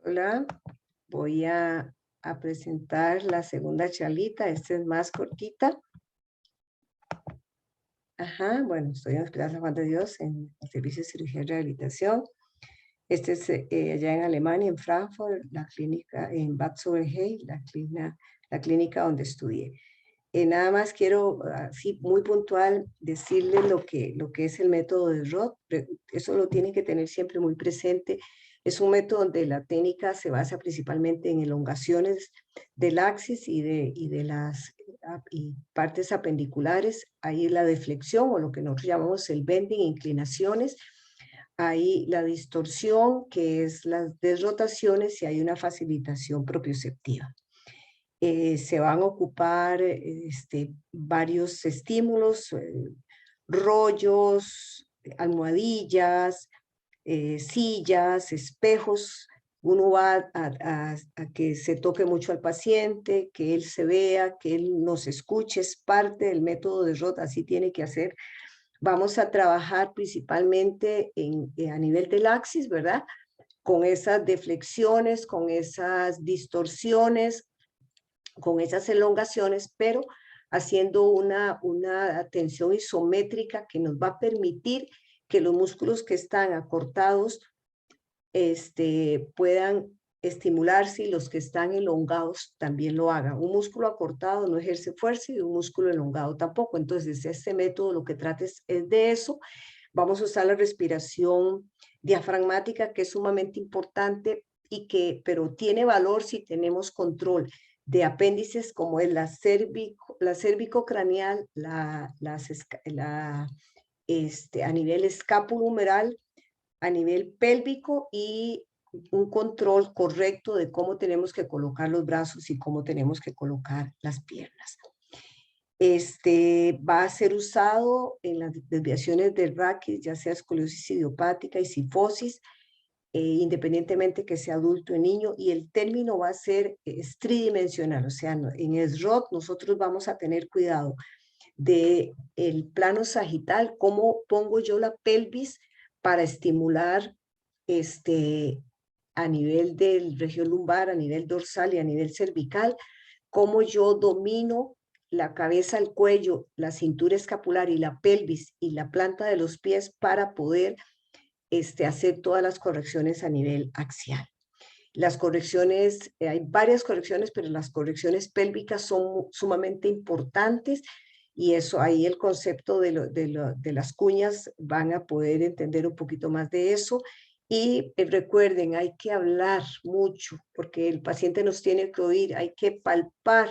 Hola, voy a presentar la segunda charlita. Esta es más cortita. Ajá, bueno, estoy en el Hospital San Juan de Dios en el servicio de cirugía y rehabilitación. Este es allá en Alemania, en Frankfurt, la clínica en Bad Sobernheim, la clínica donde estudié. Nada más quiero, así muy puntual, decirles lo que es el método de Roth. Eso lo tienen que tener siempre muy presente. Es un método donde la técnica se basa principalmente en elongaciones del axis y de las y partes apendiculares. Ahí la deflexión o lo que nosotros llamamos el bending, inclinaciones. Ahí la distorsión, que es las desrotaciones, y hay una facilitación propioceptiva. Se van a ocupar varios estímulos, rollos, almohadillas, sillas, espejos. Uno va a que se toque mucho al paciente, que él se vea, que él nos escuche, es parte del método de Roth, así tiene que hacer. Vamos a trabajar principalmente a nivel del axis, ¿verdad? Con esas deflexiones, con esas distorsiones, con esas elongaciones, pero haciendo una tensión isométrica que nos va a permitir que los músculos que están acortados puedan estimularse y los que están elongados también lo hagan. Un músculo acortado no ejerce fuerza y un músculo elongado tampoco. Entonces, este método lo que trata es de eso. Vamos a usar la respiración diafragmática, que es sumamente importante pero tiene valor si tenemos control de apéndices como es la cervicocraneal, a nivel escapulohumeral, a nivel pélvico y un control correcto de cómo tenemos que colocar los brazos y cómo tenemos que colocar las piernas. Va a ser usado en las desviaciones del raquis, ya sea escoliosis idiopática y cifosis, independientemente que sea adulto o niño, y el término va a ser tridimensional, o sea, en SROT nosotros vamos a tener cuidado de el plano sagital, cómo pongo yo la pelvis para estimular a nivel del región lumbar, a nivel dorsal y a nivel cervical, cómo yo domino la cabeza, el cuello, la cintura escapular y la pelvis y la planta de los pies para poder hacer todas las correcciones a nivel axial. Las correcciones, hay varias correcciones, pero las correcciones pélvicas son sumamente importantes y eso ahí el concepto de las cuñas van a poder entender un poquito más de eso. Y recuerden, hay que hablar mucho porque el paciente nos tiene que oír, hay que palpar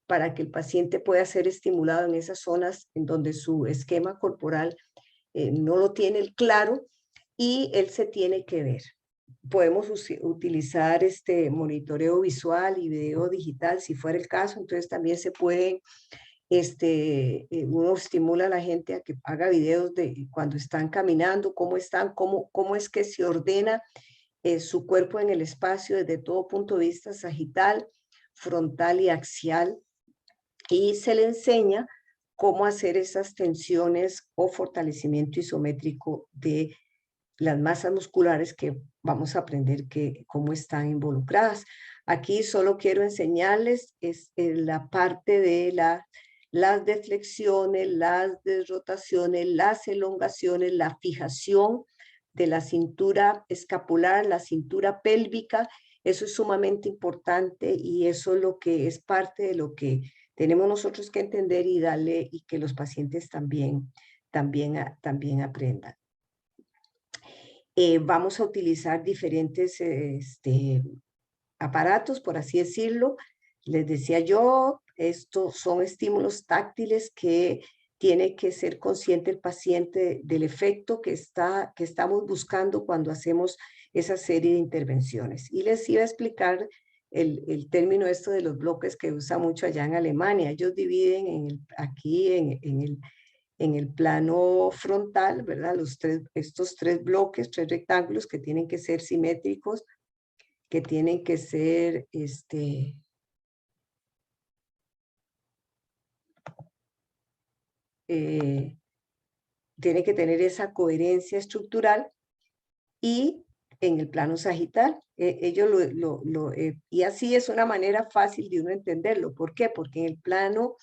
para que el paciente pueda ser estimulado en esas zonas en donde su esquema corporal no lo tiene claro y él se tiene que ver. Podemos utilizar monitoreo visual y video digital si fuera el caso, entonces también se puede, uno estimula a la gente a que haga videos de cuando están caminando, cómo están, cómo es que se ordena su cuerpo en el espacio desde todo punto de vista sagital, frontal y axial, y se le enseña cómo hacer esas tensiones o fortalecimiento isométrico de las masas musculares que vamos a aprender cómo están involucradas. Aquí solo quiero enseñarles la parte de las deflexiones, las desrotaciones, las elongaciones, la fijación de la cintura escapular, la cintura pélvica. Eso es sumamente importante y eso es lo que es parte de lo que tenemos nosotros que entender y darle y que los pacientes también aprendan. Vamos a utilizar diferentes aparatos, por así decirlo. Les decía yo, estos son estímulos táctiles que tiene que ser consciente el paciente del efecto que estamos buscando cuando hacemos esa serie de intervenciones. Y les iba a explicar el término esto de los bloques que usa mucho allá en Alemania. Ellos dividen aquí en el plano frontal, ¿verdad? Estos tres bloques, tres rectángulos que tienen que ser simétricos, que tienen que ser, tiene que tener esa coherencia estructural y en el plano sagital. Ellos y así es una manera fácil de uno entenderlo. ¿Por qué? Porque en el plano,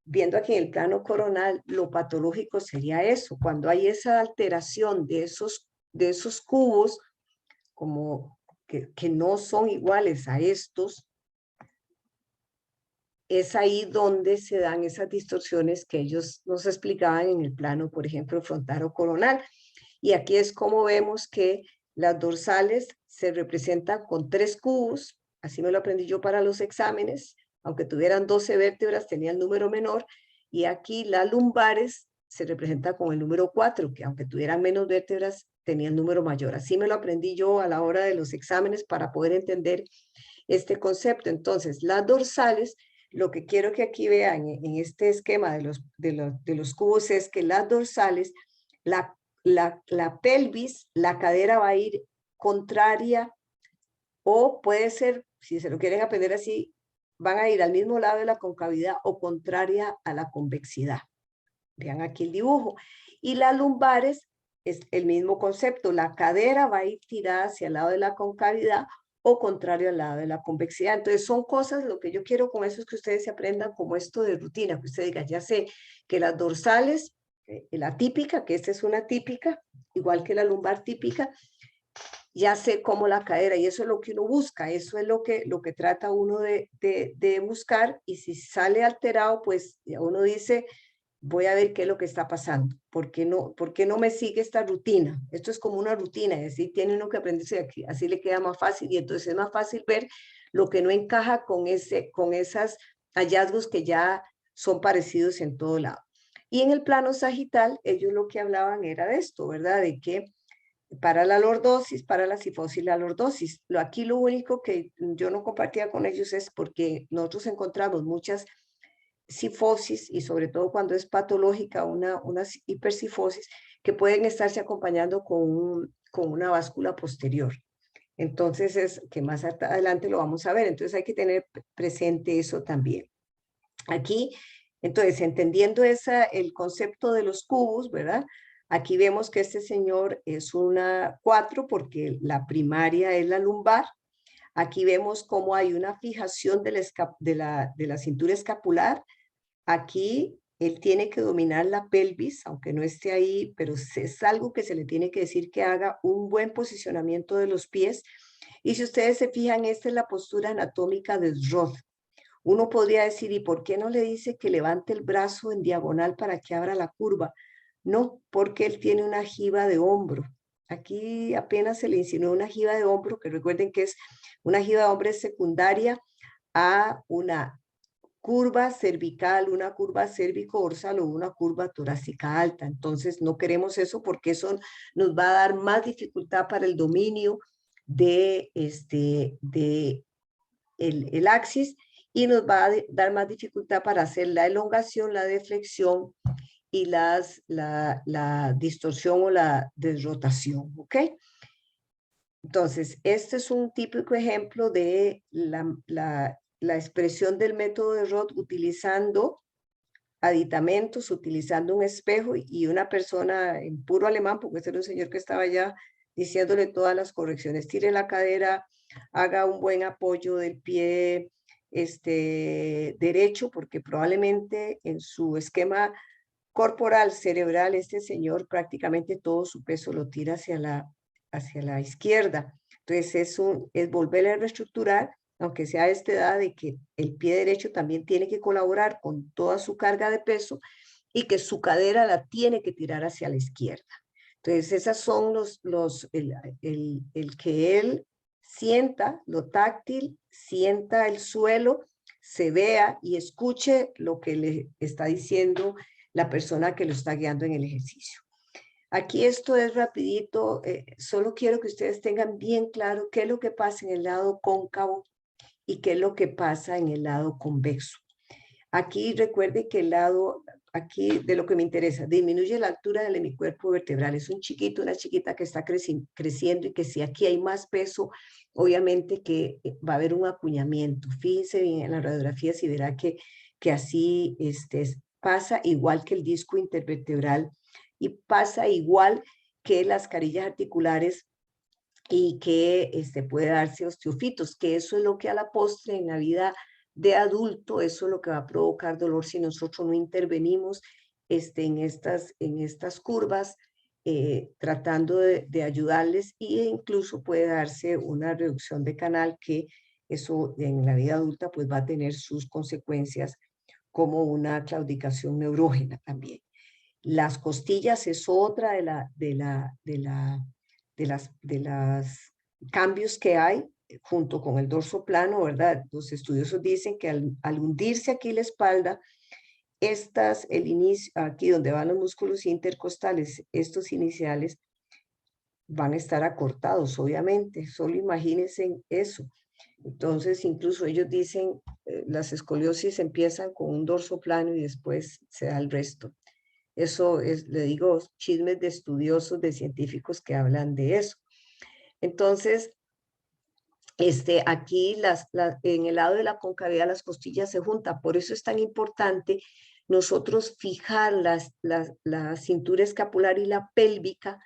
viendo aquí en el plano coronal, lo patológico sería eso, cuando hay esa alteración de esos cubos, como que no son iguales a estos, es ahí donde se dan esas distorsiones que ellos nos explicaban en el plano, por ejemplo, frontal o coronal. Y aquí es como vemos que las dorsales se representan con 3 cubos, así me lo aprendí yo para los exámenes, aunque tuvieran 12 vértebras, tenía el número menor, y aquí las lumbares se representan con el número 4, que aunque tuvieran menos vértebras, tenía el número mayor. Así me lo aprendí yo a la hora de los exámenes para poder entender este concepto. Entonces, las dorsales, lo que quiero que aquí vean en este esquema de los cubos es que las dorsales, la pelvis, la cadera va a ir contraria, o puede ser, si se lo quieren aprender así, van a ir al mismo lado de la concavidad o contraria a la convexidad. Vean aquí el dibujo. Y las lumbares es el mismo concepto. La cadera va a ir tirada hacia el lado de la concavidad o contrario al lado de la convexidad. Entonces son cosas, lo que yo quiero con eso es que ustedes se aprendan como esto de rutina, que ustedes digan, ya sé que las dorsales, la típica, que esta es una típica, igual que la lumbar típica, ya sé cómo la cadera, y eso es lo que uno busca, eso es lo que trata uno de buscar, y si sale alterado, pues uno dice, voy a ver qué es lo que está pasando, ¿por qué no me sigue esta rutina? Esto es como una rutina, es decir, tiene uno que aprenderse aquí, así le queda más fácil, y entonces es más fácil ver lo que no encaja con esos hallazgos que ya son parecidos en todo lado. Y en el plano sagital, ellos lo que hablaban era de esto, ¿verdad? De que para la lordosis, para la cifosis y la lordosis. Aquí lo único que yo no compartía con ellos es porque nosotros encontramos muchas cifosis, y sobre todo cuando es patológica una hipercifosis, que pueden estarse acompañando con una báscula posterior. Entonces es que más adelante lo vamos a ver. Entonces hay que tener presente eso también. Aquí, entonces, entendiendo el concepto de los cubos, ¿verdad? Aquí vemos que este señor es una 4 porque la primaria es la lumbar. Aquí vemos cómo hay una fijación de la cintura escapular. Aquí él tiene que dominar la pelvis, aunque no esté ahí, pero es algo que se le tiene que decir, que haga un buen posicionamiento de los pies. Y si ustedes se fijan, esta es la postura anatómica de Roth. Uno podría decir, ¿y por qué no le dice que levante el brazo en diagonal para que abra la curva? No, porque él tiene una jiba de hombro. Aquí apenas se le insinuó una jiba de hombro, que recuerden que es una jiba de hombro secundaria a una curva cervical, una curva cérvico-dorsal o una curva torácica alta. Entonces no queremos eso, porque eso nos va a dar más dificultad para el dominio de el axis, y nos va a dar más dificultad para hacer la elongación, la deflexión y la distorsión o la desrotación, ¿ok? Entonces, este es un típico ejemplo de la expresión del método de Roth utilizando aditamentos, utilizando un espejo y una persona en puro alemán, porque este era un señor que estaba ya diciéndole todas las correcciones. Tire la cadera, haga un buen apoyo del pie derecho, porque probablemente en su esquema corporal, cerebral, este señor prácticamente todo su peso lo tira hacia la izquierda. Entonces es volver a reestructurar, aunque sea a esta edad, de que el pie derecho también tiene que colaborar con toda su carga de peso y que su cadera la tiene que tirar hacia la izquierda. Entonces esas son el que él sienta lo táctil, sienta el suelo, se vea y escuche lo que le está diciendo la persona que lo está guiando en el ejercicio. Aquí esto es rapidito, solo quiero que ustedes tengan bien claro qué es lo que pasa en el lado cóncavo y qué es lo que pasa en el lado convexo. Aquí recuerde que el lado, aquí de lo que me interesa, disminuye la altura del hemicuerpo vertebral. Es un chiquito, una chiquita que está creciendo, y que si aquí hay más peso, obviamente que va a haber un acuñamiento. Fíjense bien en la radiografía si verá que así pasa, igual que el disco intervertebral, y pasa igual que las carillas articulares y que puede darse osteofitos, que eso es lo que a la postre en la vida de adulto, eso es lo que va a provocar dolor si nosotros no intervenimos en estas curvas, tratando de ayudarles, e incluso puede darse una reducción de canal, que eso en la vida adulta pues va a tener sus consecuencias, como una claudicación neurógena también. Las costillas es otra de las cambios que hay junto con el dorso plano, ¿verdad? Los estudiosos dicen que al hundirse aquí la espalda, el inicio, aquí donde van los músculos intercostales, estos iniciales, van a estar acortados, obviamente. Solo imagínense eso. Entonces, incluso ellos dicen, las escoliosis empiezan con un dorso plano y después se da el resto. Eso es, le digo, chismes de estudiosos, de científicos que hablan de eso. Entonces, aquí en el lado de la concavidad las costillas se juntan. Por eso es tan importante nosotros fijar la cintura escapular y la pélvica,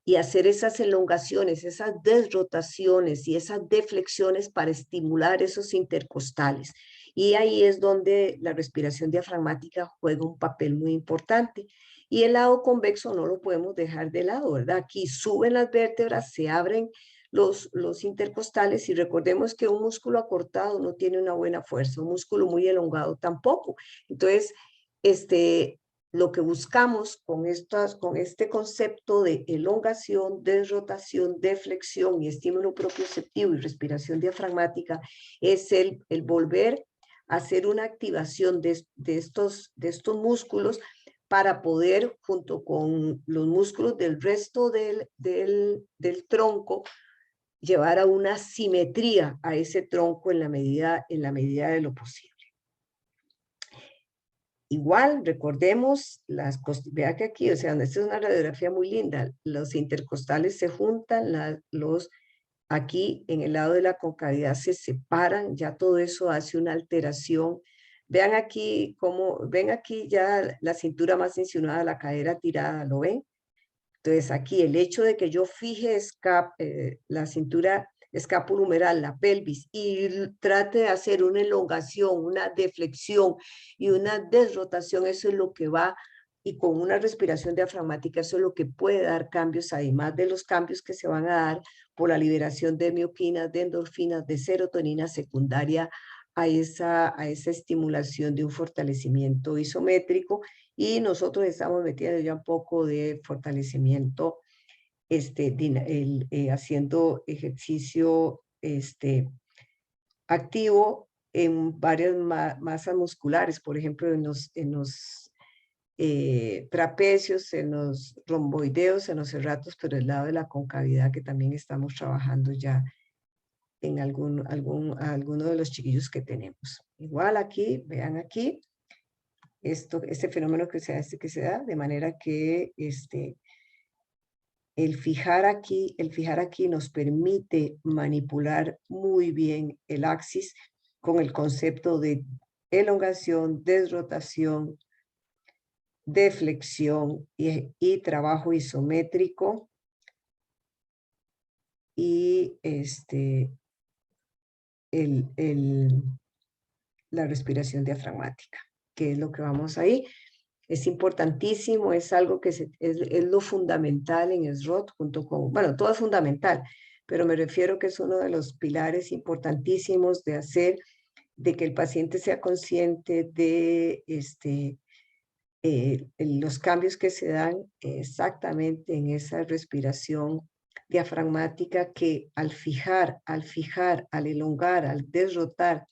y hacer esas elongaciones, esas desrotaciones y esas deflexiones para estimular esos intercostales. Y ahí es donde la respiración diafragmática juega un papel muy importante. Y el lado convexo no lo podemos dejar de lado, ¿verdad? Aquí suben las vértebras, se abren los intercostales, y recordemos que un músculo acortado no tiene una buena fuerza, un músculo muy elongado tampoco. Entonces, lo que buscamos con este concepto de elongación, desrotación, deflexión y estímulo propioceptivo y respiración diafragmática es el volver a hacer una activación de estos músculos, para poder, junto con los músculos del resto del tronco, llevar a una simetría a ese tronco en la medida de lo posible. Igual, recordemos, vea que aquí, o sea, esta es una radiografía muy linda, los intercostales se juntan, aquí en el lado de la concavidad se separan, ya todo eso hace una alteración. Vean aquí ven aquí ya la cintura más insinuada, la cadera tirada, ¿lo ven? Entonces aquí el hecho de que yo fije la cintura escapulohumeral, la pelvis, y trate de hacer una elongación, una deflexión y una desrotación, eso es lo que va, y con una respiración diafragmática, eso es lo que puede dar cambios, además de los cambios que se van a dar por la liberación de mioquinas, de endorfinas, de serotonina secundaria a esa estimulación de un fortalecimiento isométrico. Y nosotros estamos metiendo ya un poco de fortalecimiento, haciendo ejercicio activo en varias masas musculares, por ejemplo, en los trapecios, en los romboideos, en los serratos, pero el lado de la concavidad, que también estamos trabajando ya en alguno de los chiquillos que tenemos. Igual aquí, vean aquí, este fenómeno que se da, de manera que el fijar aquí nos permite manipular muy bien el axis con el concepto de elongación, desrotación, deflexión y trabajo isométrico, y la respiración diafragmática, que es lo que vamos ahí. Es importantísimo, es algo que es lo fundamental en SROT, junto con, bueno, todo es fundamental, pero me refiero que es uno de los pilares importantísimos de hacer, de que el paciente sea consciente de los cambios que se dan exactamente en esa respiración diafragmática, que al fijar, al elongar, al desrotar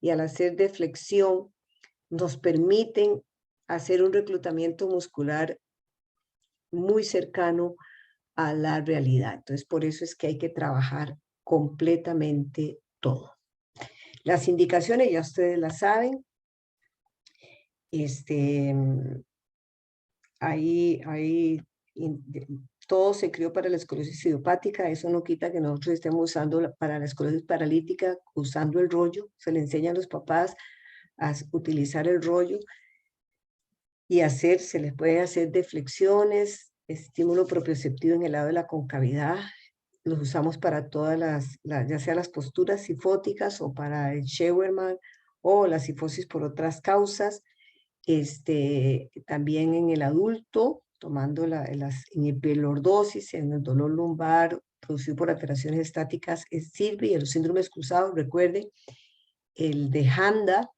y al hacer deflexión, nos permiten hacer un reclutamiento muscular muy cercano a la realidad. Entonces, por eso es que hay que trabajar completamente todo. Las indicaciones ya ustedes las saben. Todo se creó para la esclerosis idiopática. Eso no quita que nosotros estemos usando para la esclerosis paralítica, usando el rollo. Se le enseña a los papás a utilizar el rollo y se les puede hacer deflexiones, estímulo propioceptivo en el lado de la concavidad. los usamos para todas ya sea las posturas sifóticas o para el Scheuermann o la sifosis por otras causas. También en el adulto, tomando en hiperlordosis, en el dolor lumbar producido por alteraciones estáticas, sirve, y en los síndromes cruzados, recuerden, el de Handa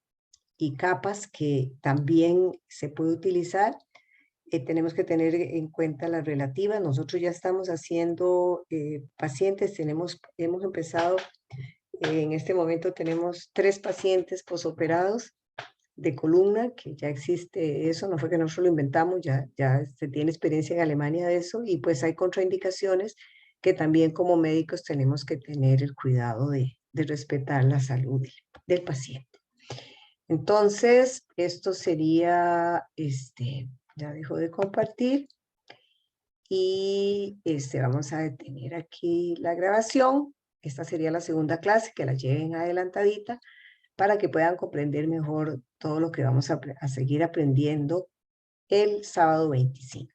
y capas que también se puede utilizar. Tenemos que tener en cuenta la relativa. Nosotros ya estamos haciendo pacientes, hemos empezado, en este momento tenemos 3 pacientes posoperados de columna, que ya existe eso, no fue que nosotros lo inventamos, ya se tiene experiencia en Alemania de eso, y pues hay contraindicaciones que también como médicos tenemos que tener el cuidado de respetar la salud del paciente. Entonces, esto sería, ya dejo de compartir, y vamos a detener aquí la grabación. Esta sería la segunda clase, que la lleven adelantadita, para que puedan comprender mejor todo lo que vamos a seguir aprendiendo el sábado 25.